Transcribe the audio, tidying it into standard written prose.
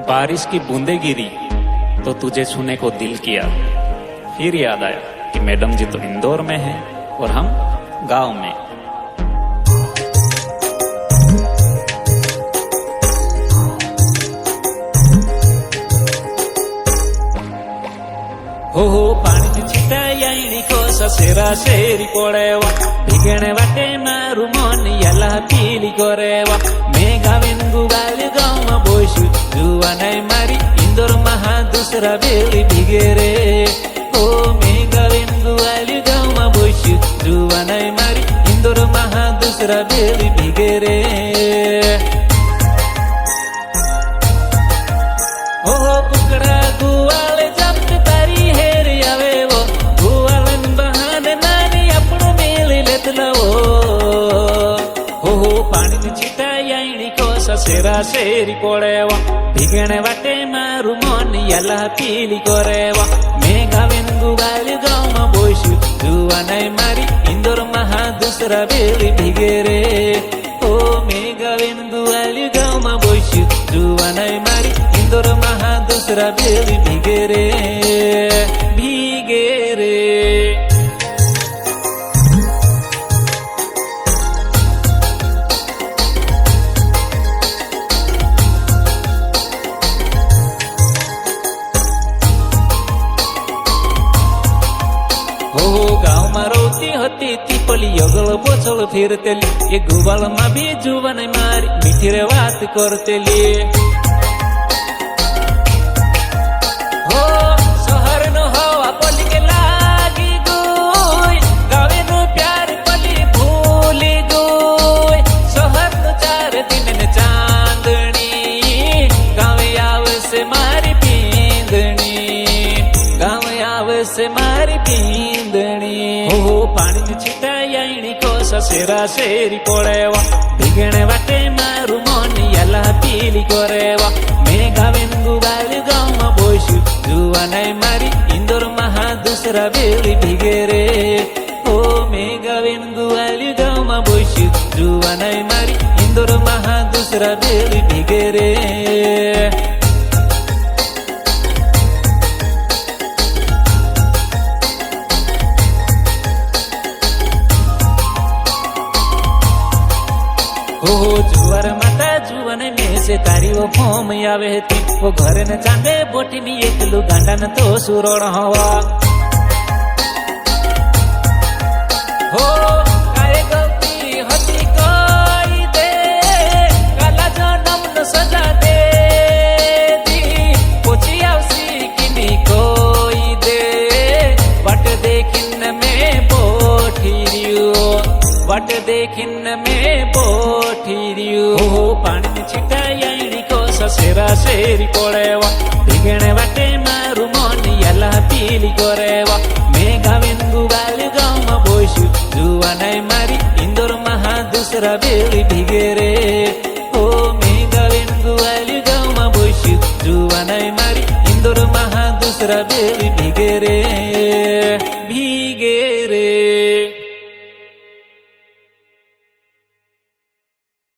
बारिश की बूंदे गिरी तो तुझे छूने को दिल किया। फिर याद आया कि मैडम जी तो इंदौर में है और हम गांव में। हो पानी छिटाई को ससेरा शेरी पड़ेवा भीगणे वाटे मारू मन यला पीली करेवा। मेघा वेंगु गाल गाँव में बोशु जुआ नहीं मारी इंदौर महा दूसरा बेली भीगे रे। ओ मेघा वेंगु गाल गाँव में बोशु जुआ नहीं मारी इंदौर महा दूसरा बेली भीगे रे। ओ पुकड़ा गुआल जप्त तारी हेर आवे वो गुआलन बहाने नानी अपनो मेल लेत लवो। हो पानी में छिटाई को ससेरा शेरी पड़ेवा भीगणे वाटे मारू मन यला पीली करेवा। मेघा वेंगु गाल गाँव में बोशु जुआ नहीं मारी इंदौर महा दूसरा बेली भीगे रे। ओ मेघा वेंगु गाल गाँव में बोशु जुआ नहीं मारी इंदौर महा दूसरा बेली भीगे रे भीगे रे। गाँव में रोती होती थी पली अगल पोछल फिरतेली ये गुबाल में भी जुआ नहीं मारी मीठी रे बात करतेली। हो शहर नो हवा पली के लागी गुई गावे नो प्यार पली भूली गुई। शहर नो 4 दिन ने चांदनी गावे आवे से मारी पींदनी गावे आवे से मारी पींदनी। हो पानी में छिटाई को ससेरा शेरी पड़ेवा भीगणे वाटे मारू मन यला पीली करेवा। मेघा वेंगु गाल गाँव में बोशु जुआ नहीं मारी इंदौर महा दूसरा बेली भीगे रे। ओ मेघा वेंगु गाल गाँव में बोशु जुआ नहीं मारी इंदौर महा दूसरा बेली भीगे रे। हो जुआर माता जुआन में से तारी वो फोम आवे थी वो घर न चांदे बोटी में एक लू गांडा न तो सुरोड़ हवा। हो काहे गलती होती कोई दे काला जनम न सजा दे दी पोची आवसी किनी कोई दे बट देखिन में बोठी रियो बट देखिन में बोठी रियो। हो पानी में छिटाई को ससेरा शेरी पड़ेवा भीगणे वाटे मारू मन यला पीली करेवा। मेघा वेंगु गाल गाँव में बोशु जुआ नहीं मारी इंदौर महा दूसरा बेली भीगे रे। ओ मेघा वेंगु गाल गाँव में बोशु जुआ नहीं मारी इंदौर महा दूसरा बेली भीगे रे भीगे।